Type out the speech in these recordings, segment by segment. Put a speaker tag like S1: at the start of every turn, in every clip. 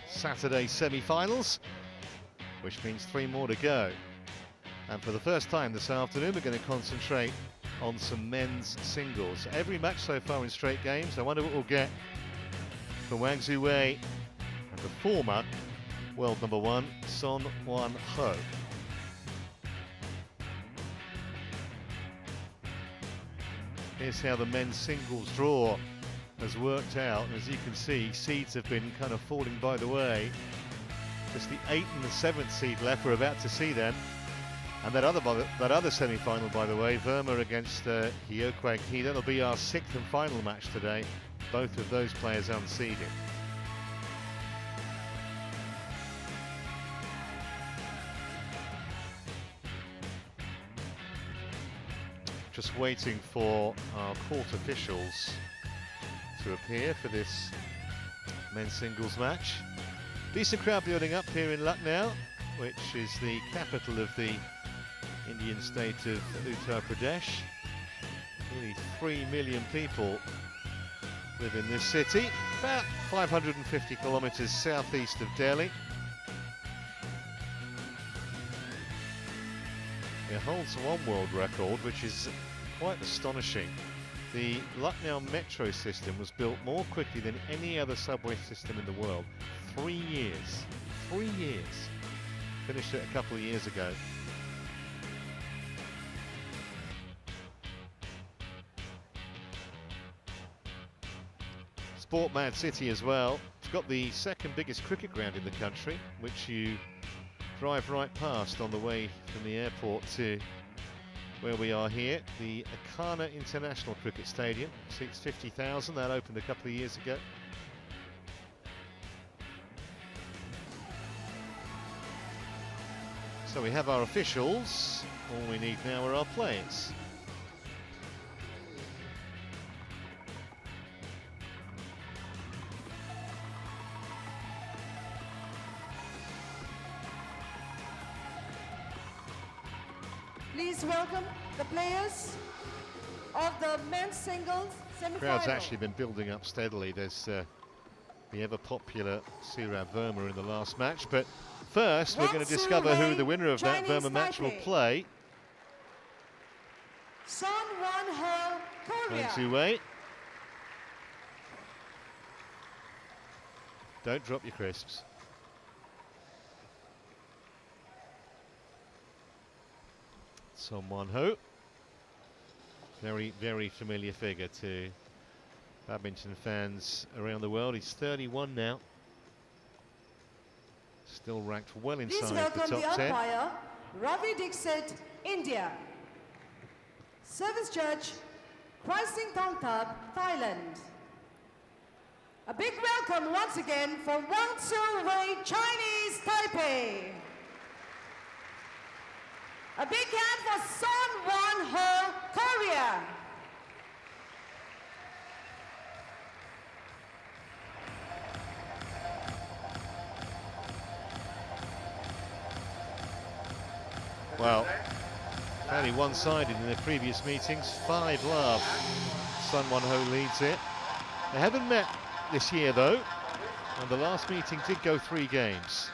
S1: Saturday semi-finals, which means 3 more to go. And for the first time this afternoon, we're going to concentrate on some men's singles. Every match so far in straight games. I wonder what we'll get from Wang Ziwei and the former world number 1, Son Wan Ho. Here's how the men's singles draw has worked out. As you can see, seeds have been kind of falling by the way. Just the 8th and the 7th seed left. We're about to see them. And that other semi-final, by the way, Verma against Hyo Kwang-hee. That'll be our 6th and final match today. Both of those players unseeded. Just waiting for our court officials to appear for this men's singles match. Decent crowd building up here in Lucknow, which is the capital of the Indian state of Uttar Pradesh. Nearly 3 million people live in this city, about 550 kilometers southeast of Delhi. It holds one world record, which is quite astonishing. The Lucknow metro system was built more quickly than any other subway system in the world. 3 years. 3 years. Finished it a couple of years ago. Sport Mad City as well. It's got the second biggest cricket ground in the country, which you drive right past on the way from the airport to where we are here. The Akana International Cricket Stadium seats 50,000. That opened a couple of years ago. So we have our officials. All we need now are our players.
S2: Please welcome the players of the men's singles semi-final.
S1: Crowd's actually been building up steadily. There's the ever-popular Surab Verma in the last match, but first we're going to discover who the winner of that Verma match will play.
S2: Son Wan Ho, Korea.
S1: Wang Ziwei. Don't drop your crisps. Son Wan Ho. Very, very familiar figure to badminton fans around the world. He's 31 now. Still ranked well inside the top 10.
S2: Please welcome the umpire, Ravi Dixit, India. Service judge, Pricing Thongthap, Thailand. A big welcome once again for Wang Ziwei, Chinese Taipei. A big hand for Son Wan Ho, Korea.
S1: Well, fairly one-sided in the previous meetings. 5-love. Son Wan Ho leads it. They haven't met this year though, and the last meeting did go 3 games.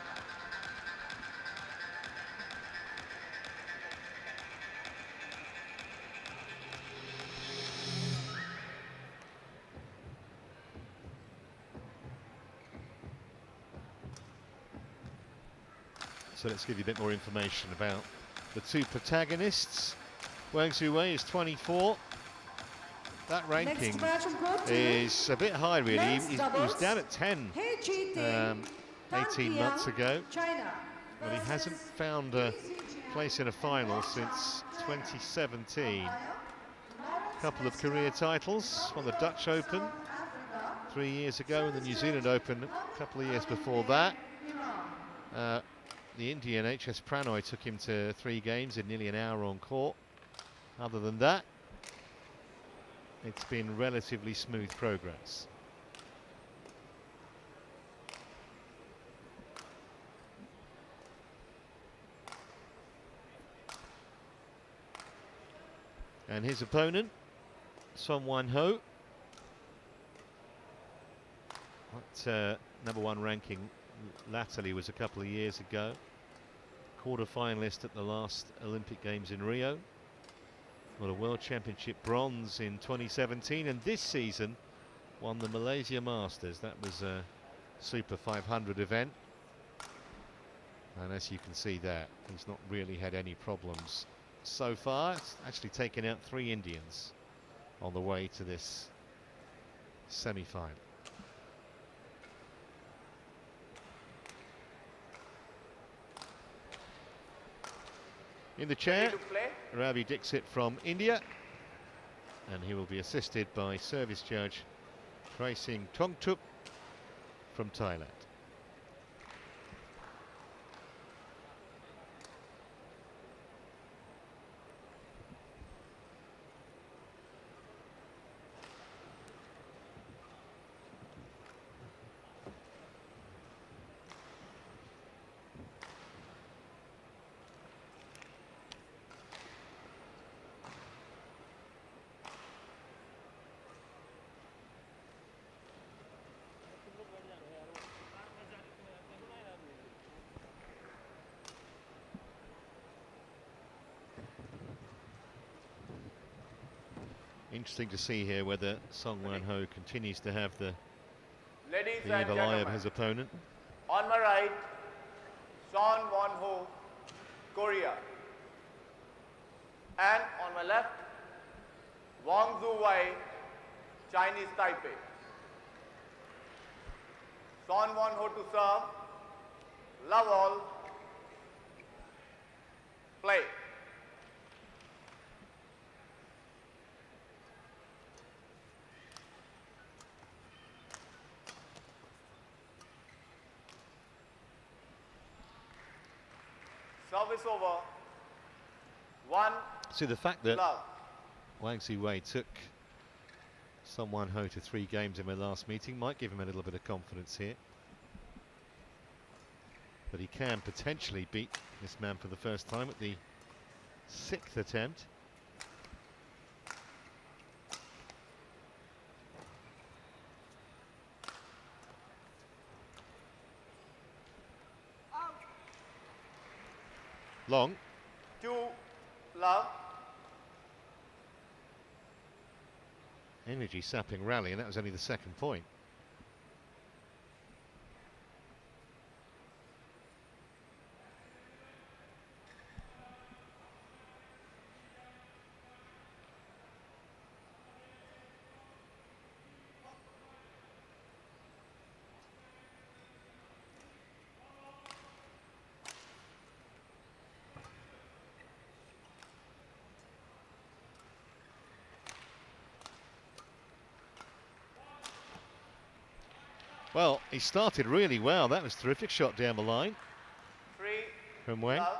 S1: So let's give you a bit more information about the 2 protagonists. Wang Ziwei is 24. That ranking is a bit high really. He was down at 10 18 months ago. But he hasn't found a place in a final since 2017. A couple of career titles, won the Dutch Open 3 years ago and the New Zealand Open a couple of years before that. The Indian HS Pranoy took him to 3 games in nearly an hour on court. Other than that, it's been relatively smooth progress. And his opponent, Son Wan Ho. What #1 ranking latterly was a couple of years ago. Quarter-finalist at the last Olympic Games in Rio. Got a World Championship bronze in 2017, and this season won the Malaysia Masters. That was a Super 500 event. And as you can see there, he's not really had any problems so far. It's actually taken out 3 Indians on the way to this semi-final. In the chair, Ravi Dixit from India, and he will be assisted by service judge Kraising Tongtup from Thailand. Interesting to see here whether Song Wan Ho continues to have the evil eye of his opponent.
S3: On my right, Song Wan Ho, Korea. And on my left, Wang Zhu Wei, Chinese Taipei. Song Wan Ho to serve. Love all. Play. Service over. 1.
S1: See, the fact that
S3: love.
S1: Wang Zhu Wei took Song Wan Ho to 3 games in their last meeting might give him a little bit of confidence here. But he can potentially beat this man for the first time at the 6th attempt. Long.
S3: 2. Love.
S1: Energy sapping rally, and that was only the 2nd point. Well, he started really well. That was a terrific shot down the line
S3: 3.
S1: from Wang.
S3: Love.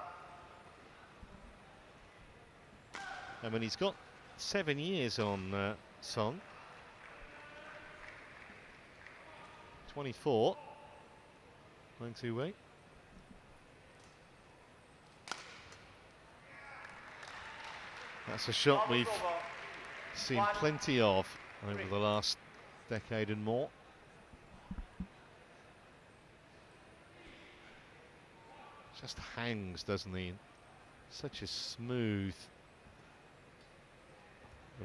S1: And when he's got 7 years on Song. 24. Wang Zhu Wei. That's a shot we've seen plenty of over the last decade and more. Just hangs, doesn't he? Such a smooth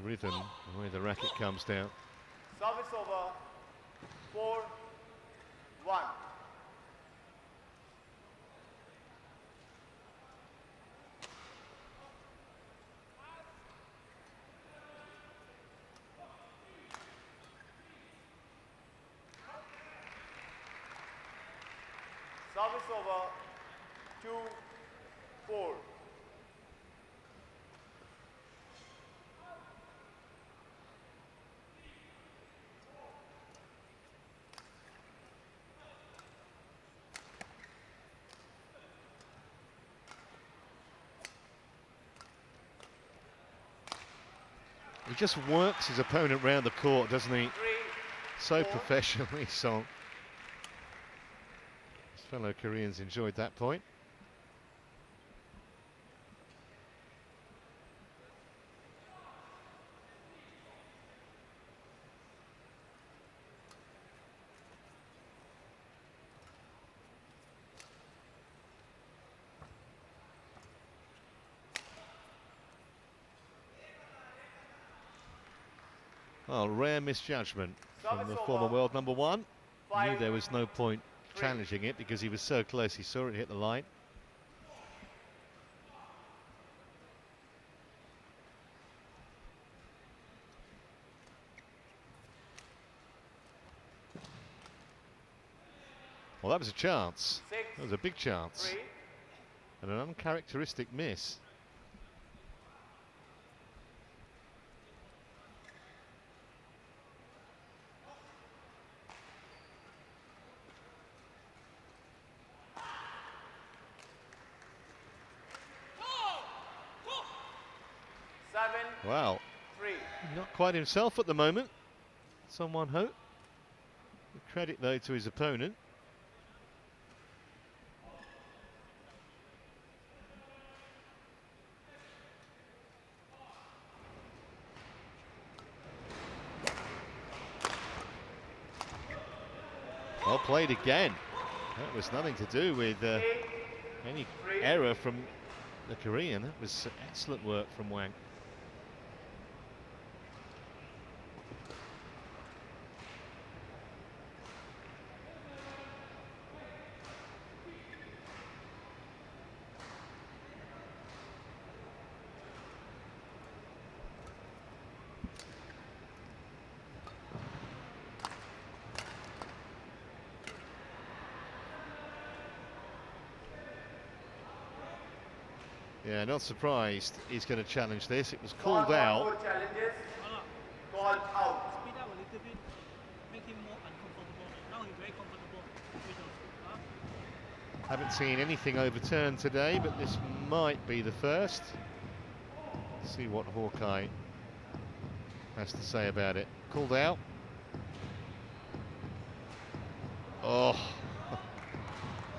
S1: rhythm, the way the racket comes down.
S3: Service over. 4. 1. Service over. 2. 4.
S1: He just works his opponent round the court, doesn't he?
S3: 3.
S1: So
S3: 4.
S1: professionally, Song. His fellow Koreans enjoyed that point. Well, rare misjudgment from
S3: Service
S1: the
S3: over.
S1: former world number one. Knew
S3: 5,
S1: there was no point
S3: 3.
S1: challenging it because he was so close, he saw it hit the line. Well, that was a chance.
S3: 6,
S1: That was a big chance.
S3: 3.
S1: And an uncharacteristic miss. Wow,
S3: 3.
S1: not quite himself at the moment. Someone hope. Credit though to his opponent. Well played again. That was nothing to do with any error from the Korean. That was excellent work from Wang. Yeah, not surprised he's going to challenge this. It was called out.
S3: Challenges called out.
S4: Speed up a little bit, make him more uncomfortable. Now he's very comfortable with the
S1: Haven't seen anything overturned today, but this might be the first. See what Hawkeye has to say about it. Called out. Oh,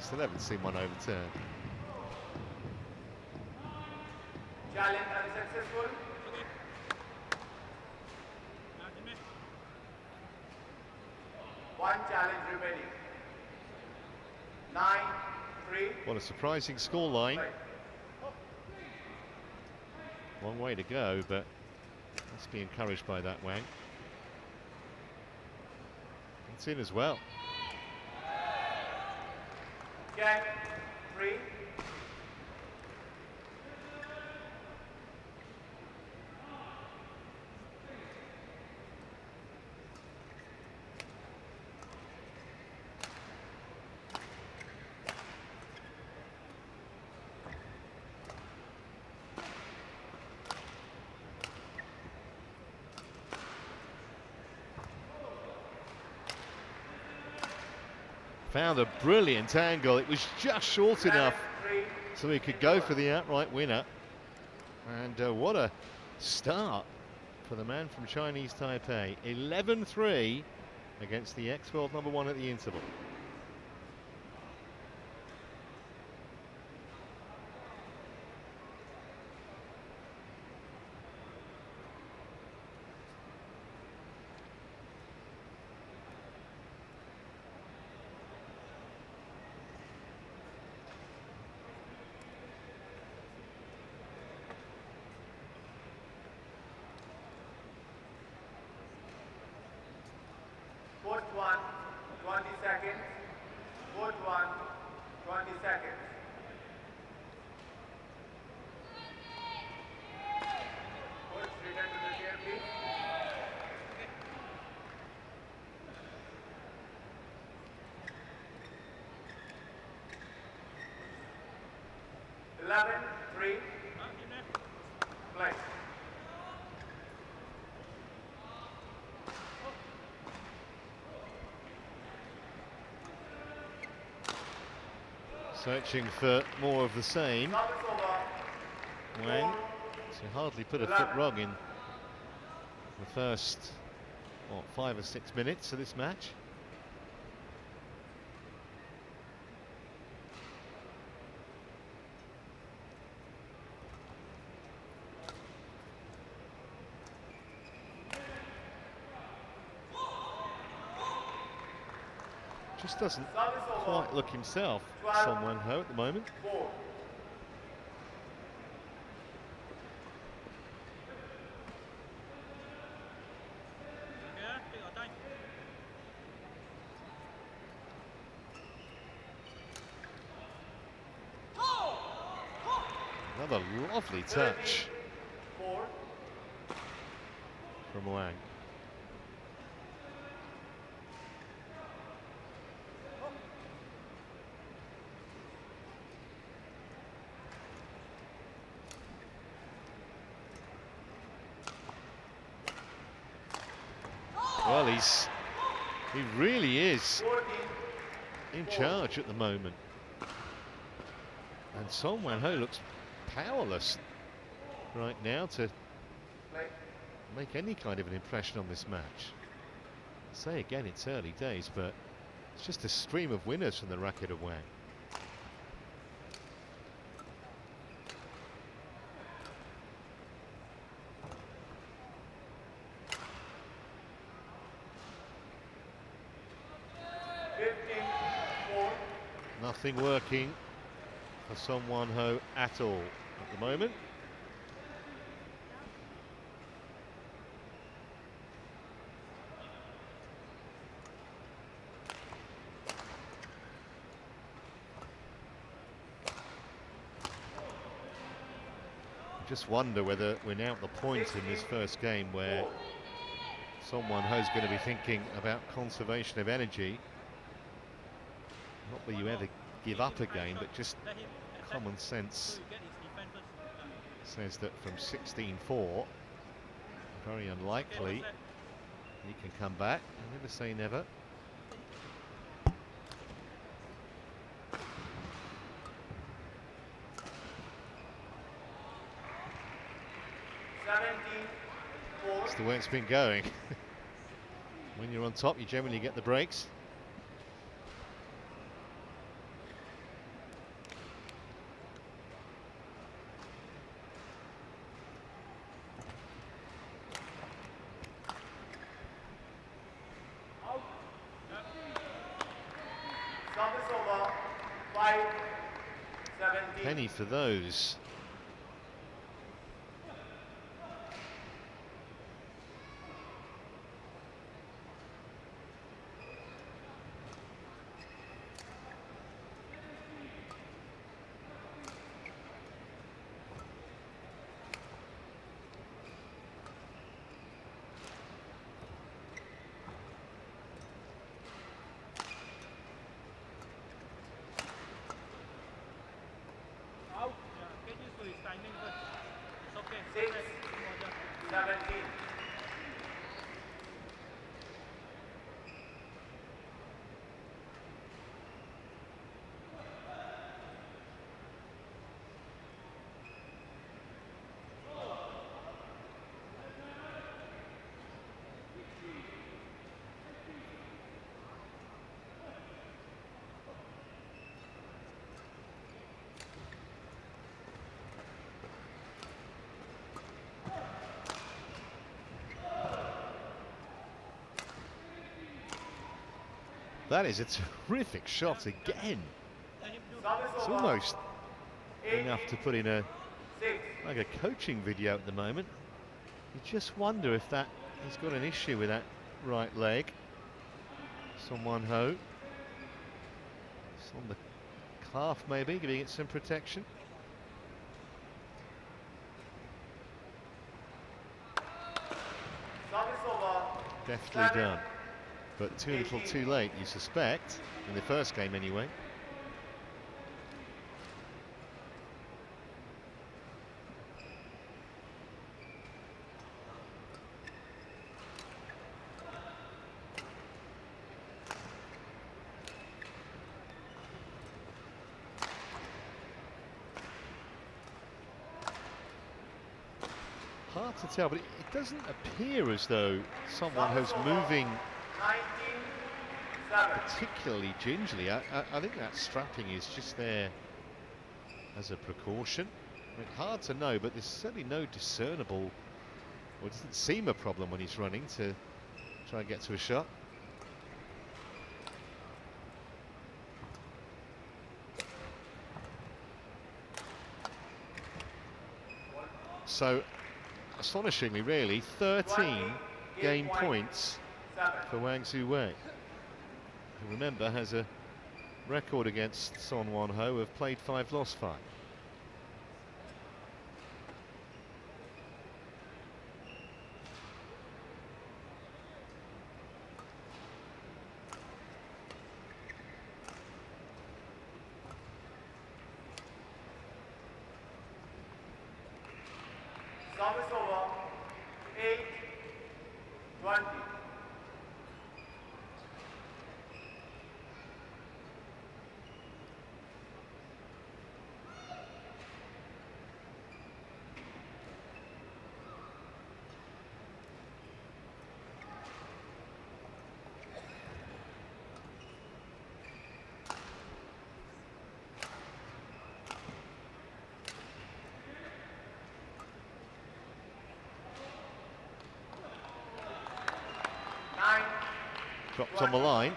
S1: still haven't seen one overturned.
S3: Challenge unsuccessful. One challenge remaining. 9-3.
S1: What a surprising scoreline. Long way to go, but let's be encouraged by that, Wang. It's in as well.
S3: 10-3.
S1: Found a brilliant angle. It was just short enough so he could go for the outright winner. And what a start for the man from Chinese Taipei. 11-3 against the ex-world number one at the interval.
S3: Put 1, 20 seconds. Put 1, 20 seconds. Put return to the chair, please. Eleven, 3. Play.
S1: Searching for more of the same.
S3: Service over.
S1: Wang to hardly put a foot wrong in the first, what, 5 or 6 minutes of this match. Just doesn't
S3: Service over.
S1: quite look himself, Son Wen Ho, at the moment.
S3: 4.
S1: Another lovely touch
S3: 4.
S1: from Wang. Well, he really is
S3: 14.
S1: in charge at the moment. And Son Wan-ho looks powerless right now to
S3: Play.
S1: make any kind of an impression on this match. Say again, it's early days, but it's just a stream of winners from the racket of Wang. Nothing working for Son Wan-ho at all at the moment. Just wonder whether we're now at the point in this first game where Son Wan-ho's going to be thinking about conservation of energy. Not that you ever give up a game, but just common sense says that from 16-4, very unlikely he can come back. I never say never. That's the way it's been going. When you're on top, you generally get the breaks. Penny for those. That is a terrific shot again. It's almost enough to put in a like a coaching video at the moment. You just wonder if that he's got an issue with that right leg. Son Wan-ho. It's on the calf maybe, giving it some protection. Deftly done. But too little too late, you suspect, in the first game anyway. Hard to tell, but it doesn't appear as though someone who's moving particularly gingerly. I think that strapping is just there as a precaution. I mean, hard to know, but there's certainly no discernible, or it doesn't seem a problem when he's running to try and get to a shot. So, astonishingly really, 13 game points for Wang Tzu-wei, who, remember, has a record against Son Wan-ho of played 5, lost 5.
S3: Service over. 8-20.
S1: Dropped on the line.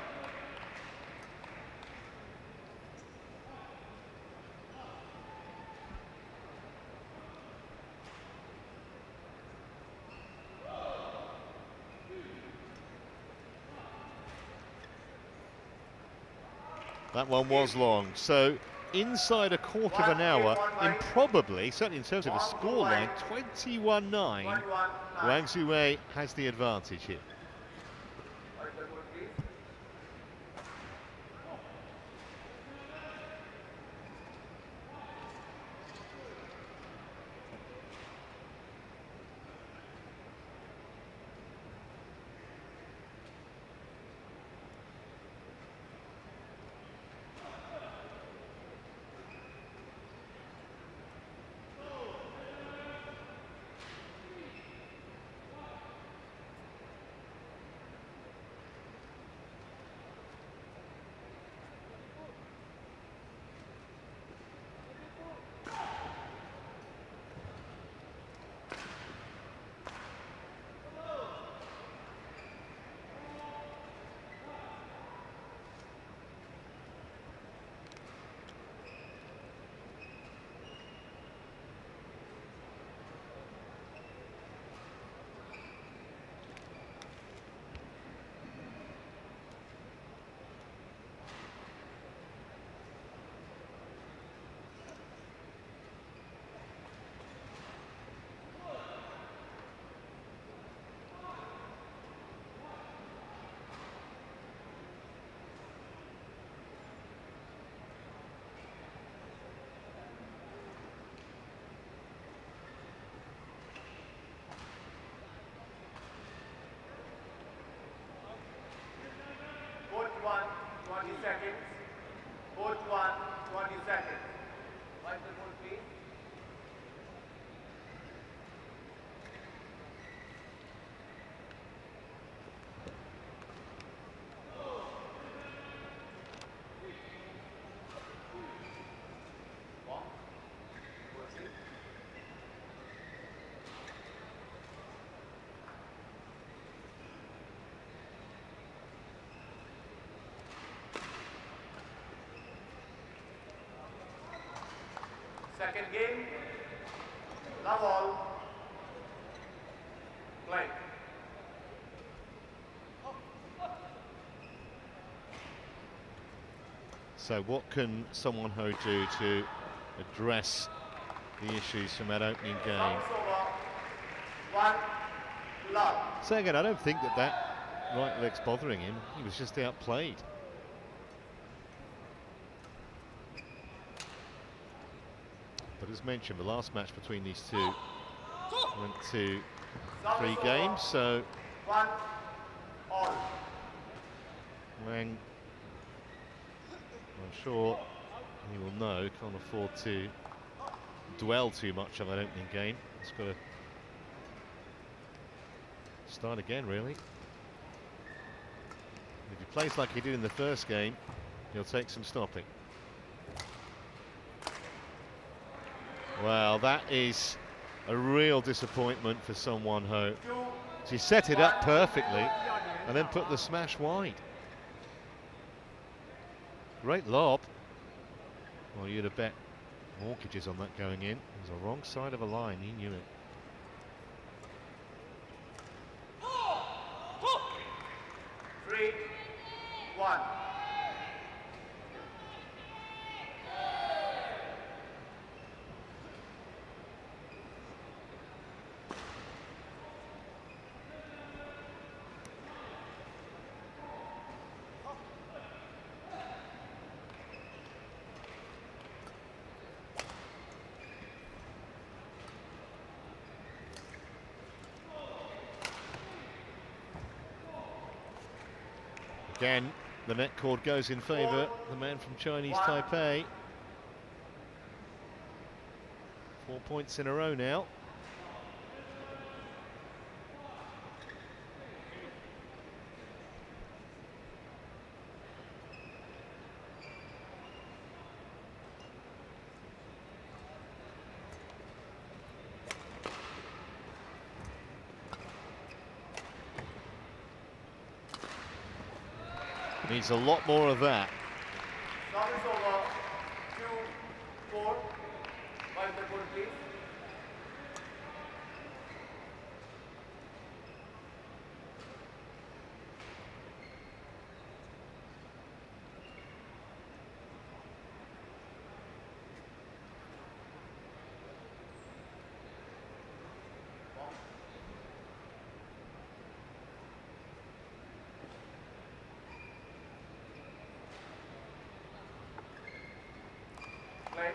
S1: That one was long. So inside a quarter of an hour, improbably, certainly in terms of a scoreline, 21-9, Wang Zuwei has the advantage here.
S3: One, 20 seconds. Court 1, 20 seconds. Wipe the ball, please. Second game, love all, play.
S1: So what can Sung Won Ho do to address the issues from that opening game?
S3: One, love.
S1: So again, I don't think that right leg's bothering him. He was just outplayed. But as mentioned, the last match between these two went to 3 games, so
S3: one, all.
S1: Wang, I'm sure he will know, can't afford to dwell too much on that opening game. He's got to start again, really. If he plays like he did in the first game, he'll take some stopping. Well, that is a real disappointment for Sung Won Ho. She set it up perfectly and then put the smash wide. Great lob. Well, you'd have bet mortgages on that going in. It was the wrong side of a line, he knew it.
S3: Three, one.
S1: Again, the net cord goes in favour of the man from Chinese Taipei. 4 points in a row now. Needs a lot more of that.
S3: Service over. 2-4. Wipe the board, please. Play.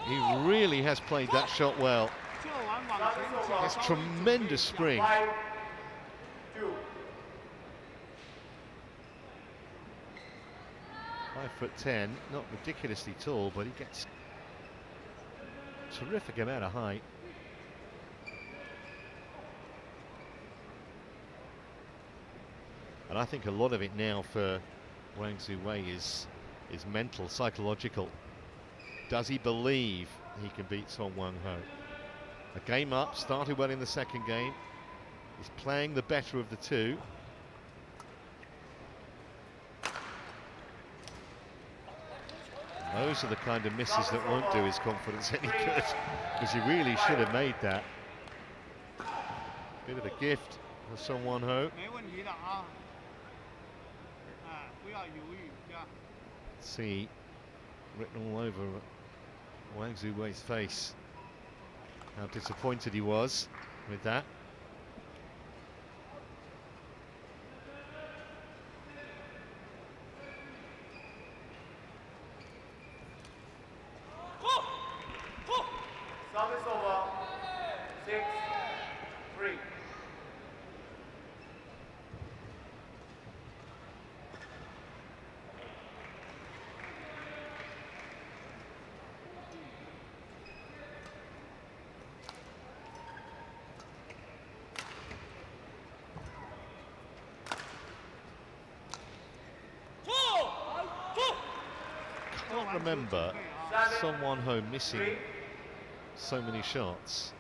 S1: He really has played that shot well.
S4: 这玩网前
S3: Service
S4: 脚
S3: over.
S1: Has
S4: 稍微
S1: tremendous
S4: 准备一
S1: spring.
S4: 下
S3: 5-2.
S1: 5'10", not ridiculously tall, but he gets terrific amount of height. And I think a lot of it now for Wang Ziwei is mental, psychological. Does he believe he can beat Song Wang Ho? A game up, started well in the second game. He's playing the better of the two. Those are the kind of misses that won't do his confidence any good, because he really should have made that. Bit of a gift for Song Wang Ho.
S4: 没问题的啊，不要犹豫，对吧？
S1: See written all over Wang Ziwei's face how disappointed he was with that.
S3: Service over. 6-3.
S1: Can't remember Song Wang Ho missing so many shots.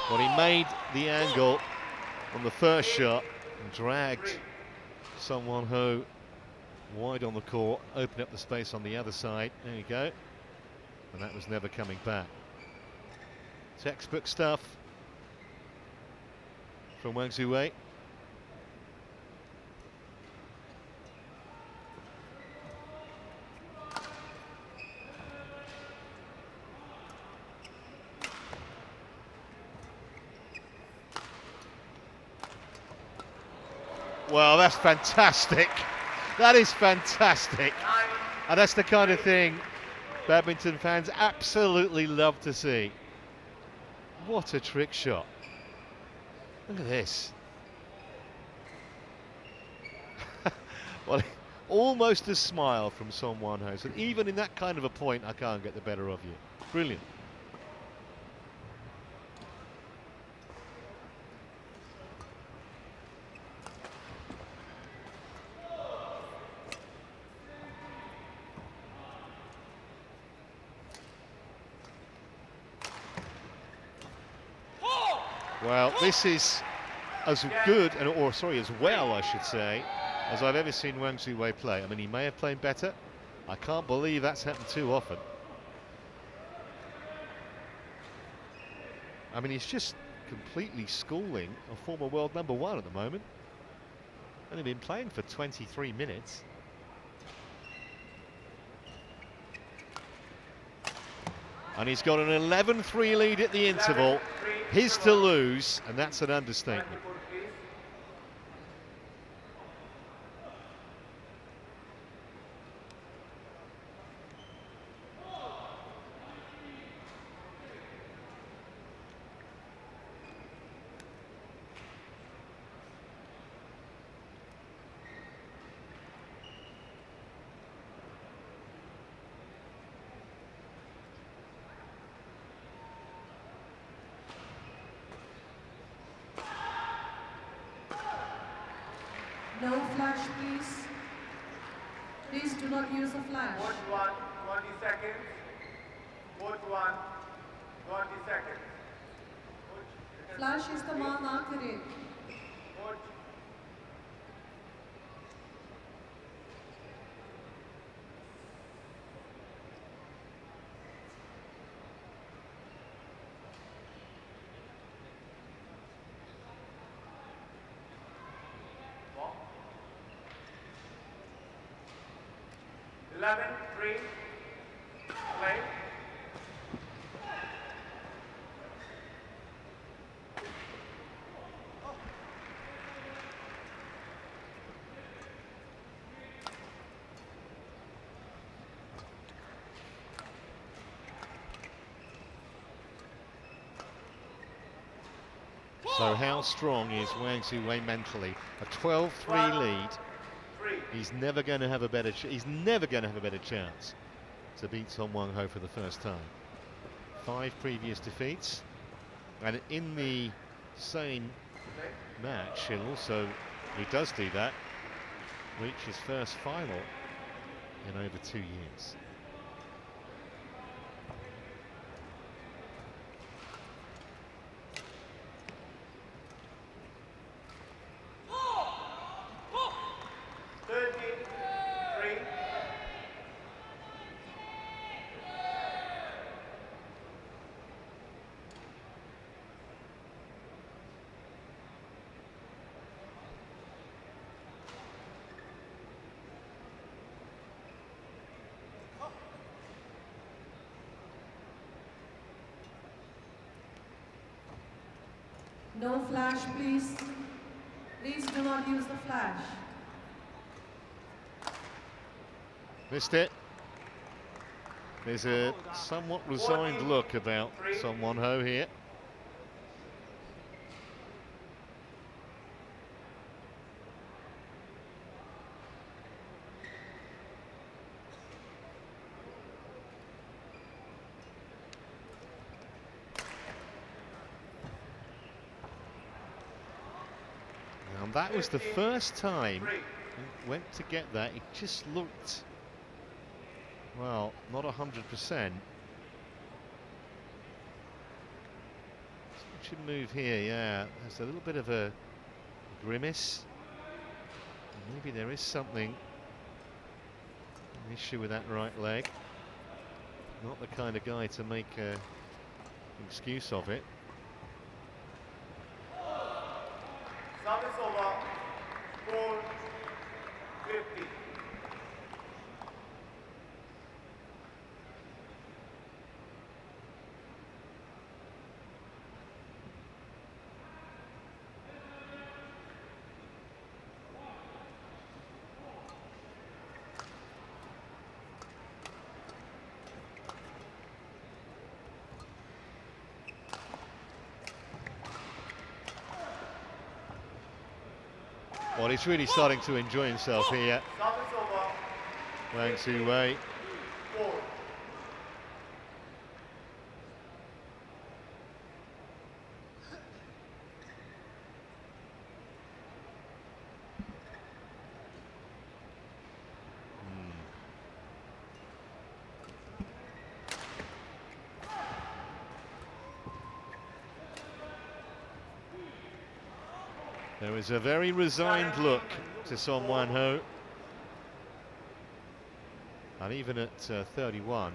S1: Well, he made the angle on the first shot and dragged Song Wang Ho wide on the court, opened up the space on the other side. There you go. And that was never coming back. Textbook stuff from Wang Ziwei. Well, that's fantastic. That is fantastic. And that's the kind of thing badminton fans absolutely love to see. What a trick shot. Look at this. Well, almost a smile from Song Wang Ho. So even in that kind of a point, I can't get the better of you. Brilliant. Well, this is as good, or sorry, as well, I should say, as I've ever seen Wang Ziwei play. I mean, he may have played better. I can't believe that's happened too often. I mean, he's just completely schooling a former world #1 at the moment. Only been playing for 23 minutes. And he's got an 11-3 lead at the interval. His to lose, and that's an understatement.
S2: No flash, please. Please do not use a flash.
S3: Court 1, 20 seconds. Court 1, 20 seconds.
S2: Flash इस्तेमाल ना करें.
S3: Court. Ball. 11-3. Play.
S1: So how strong is Wang Zhiwei mentally? A 12-3 lead.
S3: 3.
S1: He's never going to have a better. He's never going to have a better chance to beat Son Wang Ho for the first time. 5 previous defeats, and in the same match, he'll also, if he does do that, reach his first final in over 2 years.
S2: No flash, please. Please do not use the flash.
S1: Missed it. There's a somewhat resigned look about Son Wang Ho here. And that was the first time he went to get that. It just looked, well, not 100%. Should move here, yeah. There's a little bit of a grimace. Maybe there is something, an issue with that right leg. Not the kind of guy to make an excuse of it.
S3: Service over. 4-50.
S1: Well, he's really starting to enjoy himself here,
S3: Service over.
S1: Wang Zhiwei.
S3: 4.
S1: There was a very resigned look to Son Wang Ho. And even at 31,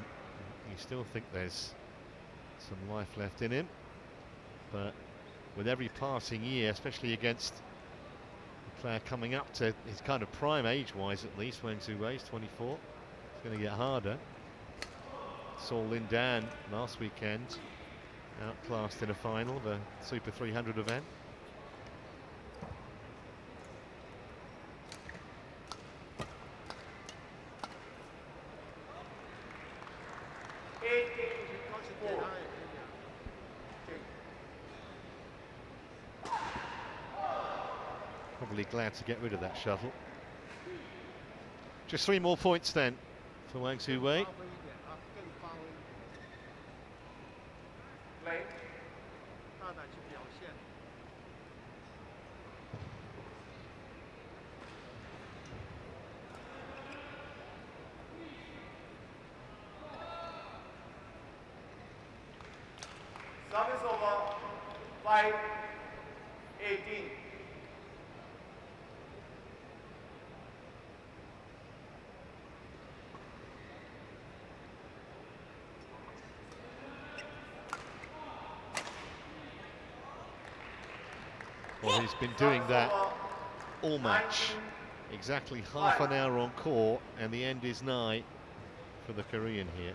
S1: you still think there's some life left in him. But with every passing year, especially against a player coming up to his kind of prime age-wise at least, Wang Zhiwei is 24, it's going to get harder. Saw Lin Dan last weekend outclassed in a final of a Super 300 event. Probably glad to get rid of that shuttle. Just 3 more points then for Wang Zhiwei.
S3: Service over, 5-18.
S1: Well, he's been doing that all match. Exactly half an hour on court, and the end is nigh for the Korean here.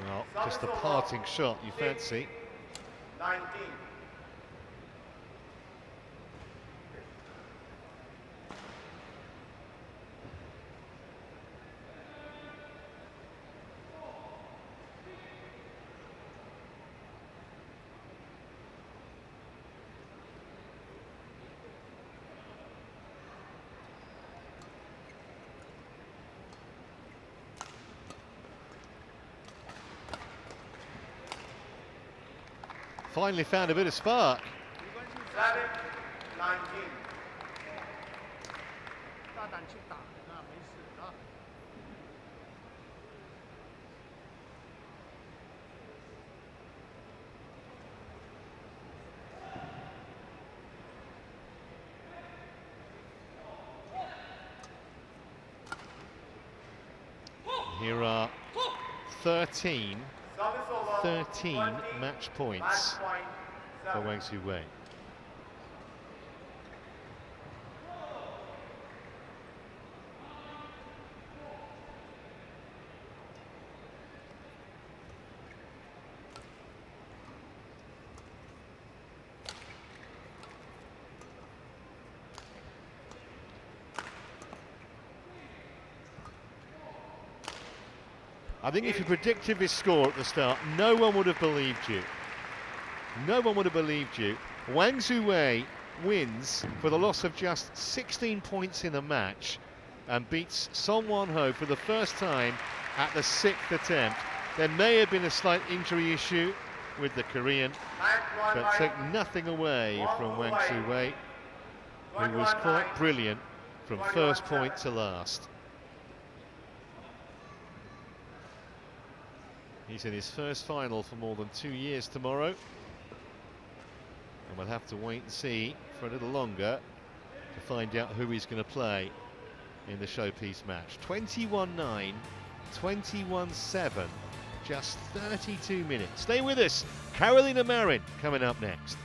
S1: Well, just the parting shot you fancy.
S3: 19.
S1: Finally found a bit of spark.
S3: 7-19.
S1: Here are 13 match points for Wang Zhiwei. I think if you predicted this score at the start, no one would have believed you. No one would have believed you. Wang Zhiwei wins for the loss of just 16 points in a match and beats Song Won-ho for the first time at the 6th attempt. There may have been a slight injury issue with the Korean, but take nothing away from Wang Zhiwei, who was quite brilliant from first point to last. He's in his first final for more than 2 years tomorrow, and we'll have to wait and see for a little longer to find out who he's going to play in the showpiece match. 21-9, 21-7, just 32 minutes. Stay with us. Carolina Marin coming up next.